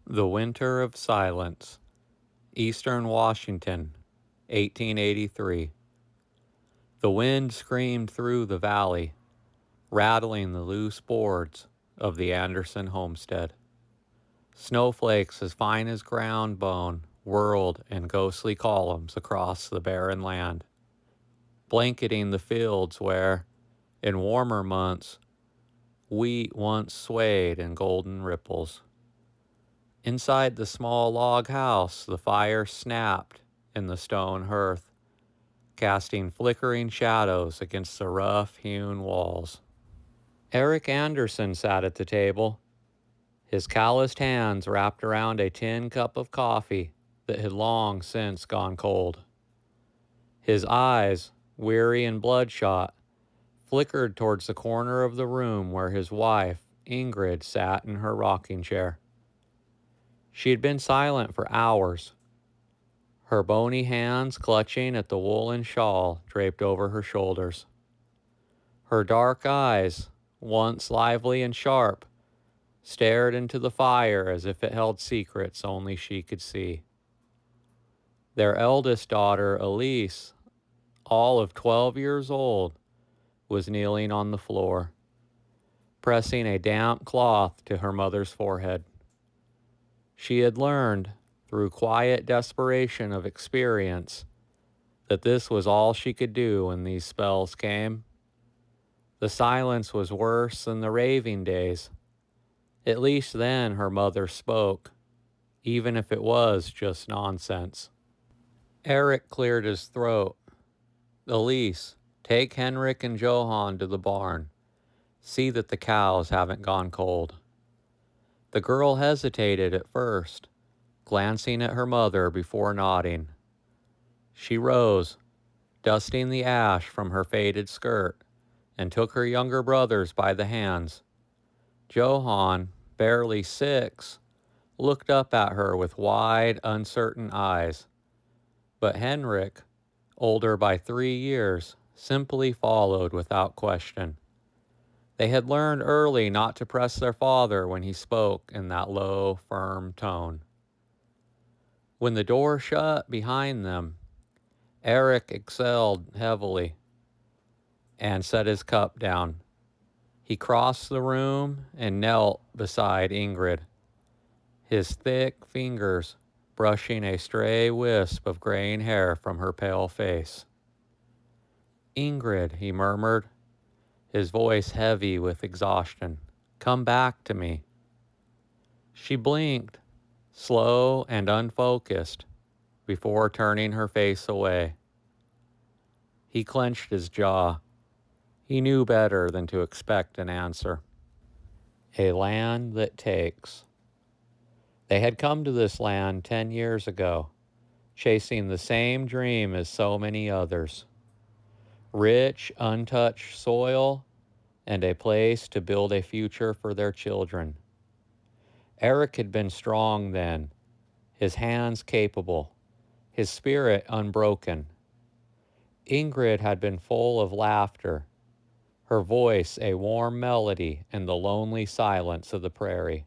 The Winter of Silence, Eastern Washington, 1883. The wind screamed through the valley, rattling the loose boards of the Anderson homestead. Snowflakes as fine as ground bone whirled in ghostly columns across the barren land, blanketing the fields where, in warmer months, wheat once swayed in golden ripples. Inside the small log house, the fire snapped in the stone hearth, casting flickering shadows against the rough-hewn walls. Eric Anderson sat at the table, his calloused hands wrapped around a tin cup of coffee that had long since gone cold. His eyes, weary and bloodshot, flickered towards the corner of the room where his wife, Ingrid, sat in her rocking chair. She had been silent for hours, her bony hands clutching at the woolen shawl draped over her shoulders. Her dark eyes, once lively and sharp, stared into the fire as if it held secrets only she could see. Their eldest daughter, Elise, all of 12 years old, was kneeling on the floor, pressing a damp cloth to her mother's forehead. She had learned, through quiet desperation of experience, that this was all she could do when these spells came. The silence was worse than the raving days. At least then her mother spoke, even if it was just nonsense. Eric cleared his throat. Elise, take Henrik and Johann to the barn. See that the cows haven't gone cold. The girl hesitated at first, glancing at her mother before nodding. She rose, dusting the ash from her faded skirt, and took her younger brothers by the hands. Johann, barely 6, looked up at her with wide, uncertain eyes. But Henrik, older by 3 years, simply followed without question. They had learned early not to press their father when he spoke in that low, firm tone. When the door shut behind them, Eric exhaled heavily and set his cup down. He crossed the room and knelt beside Ingrid, his thick fingers brushing a stray wisp of graying hair from her pale face. Ingrid, he murmured, his voice heavy with exhaustion, come back to me. She blinked, slow and unfocused, before turning her face away. He clenched his jaw. He knew better than to expect an answer. A land that takes. They had come to this land 10 years ago, chasing the same dream as so many others. Rich, untouched soil and a place to build a future for their children. Eric had been strong then, his hands capable, his spirit unbroken. Ingrid had been full of laughter, her voice a warm melody in the lonely silence of the prairie.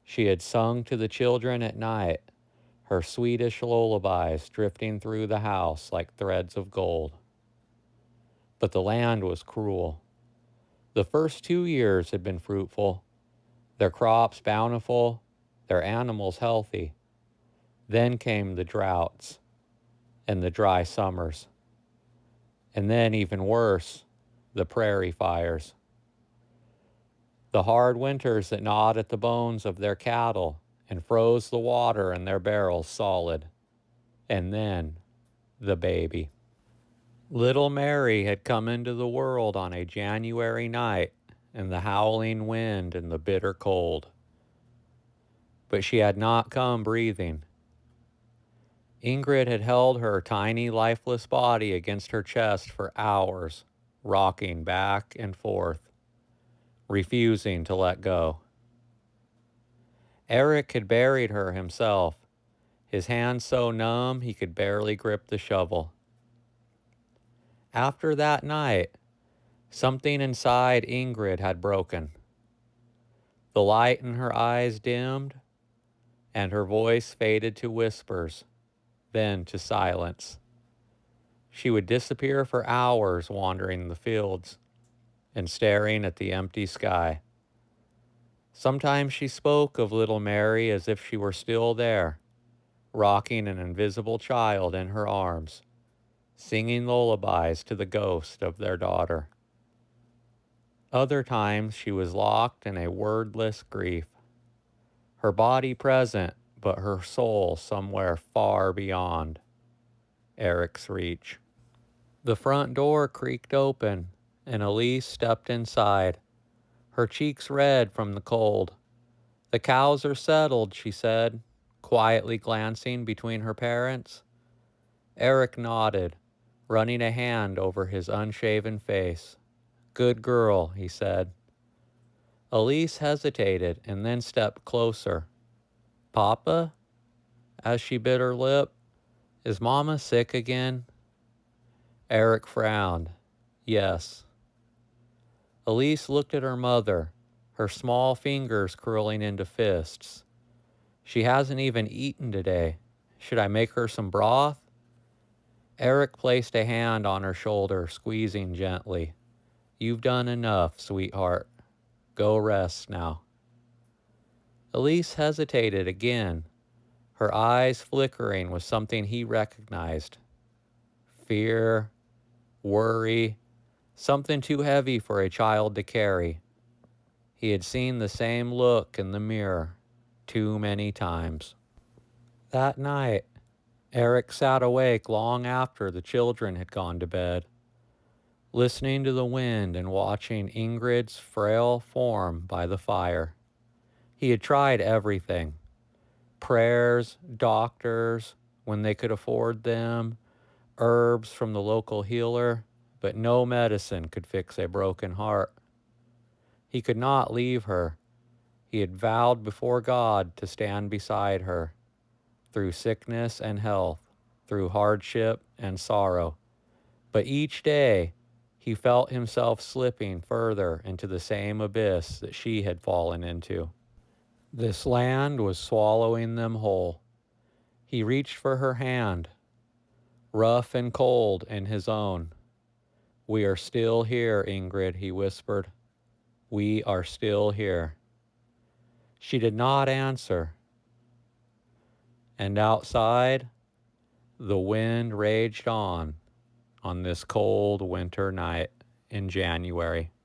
She had sung to the children at night, her Swedish lullabies drifting through the house like threads of gold. But the land was cruel. The first 2 years had been fruitful, their crops bountiful, their animals healthy. Then came the droughts and the dry summers. And then, even worse, the prairie fires. The hard winters that gnawed at the bones of their cattle and froze the water in their barrels solid. And then, the baby. Little Mary had come into the world on a January night in the howling wind and the bitter cold. But she had not come breathing. Ingrid had held her tiny, lifeless body against her chest for hours, rocking back and forth, refusing to let go. Eric had buried her himself, his hands so numb he could barely grip the shovel. After that night, something inside Ingrid had broken. The light in her eyes dimmed, and her voice faded to whispers, then to silence. She would disappear for hours wandering the fields and staring at the empty sky. Sometimes she spoke of little Mary as if she were still there, rocking an invisible child in her arms, singing lullabies to the ghost of their daughter. Other times she was locked in a wordless grief, her body present, but her soul somewhere far beyond Eric's reach. The front door creaked open, and Elise stepped inside, her cheeks red from the cold. "The cows are settled," she said, quietly glancing between her parents. Eric nodded, running a hand over his unshaven face. "Good girl," he said. Elise hesitated and then stepped closer. "Papa?" As she bit her lip. "Is Mama sick again?" Eric frowned. "Yes." Elise looked at her mother, her small fingers curling into fists. "She hasn't even eaten today. Should I make her some broth?" Eric placed a hand on her shoulder, squeezing gently. "You've done enough, sweetheart. Go rest now." Elise hesitated again, her eyes flickering with something he recognized. Fear, worry, something too heavy for a child to carry. He had seen the same look in the mirror too many times. That night, Eric sat awake long after the children had gone to bed, listening to the wind and watching Ingrid's frail form by the fire. He had tried everything: prayers, doctors, when they could afford them, herbs from the local healer, but no medicine could fix a broken heart. He could not leave her. He had vowed before God to stand beside her, through sickness and health, through hardship and sorrow. But each day, he felt himself slipping further into the same abyss that she had fallen into. This land was swallowing them whole. He reached for her hand, rough and cold in his own. "We are still here, Ingrid," he whispered. "We are still here." She did not answer. And outside, the wind raged on this cold winter night in January.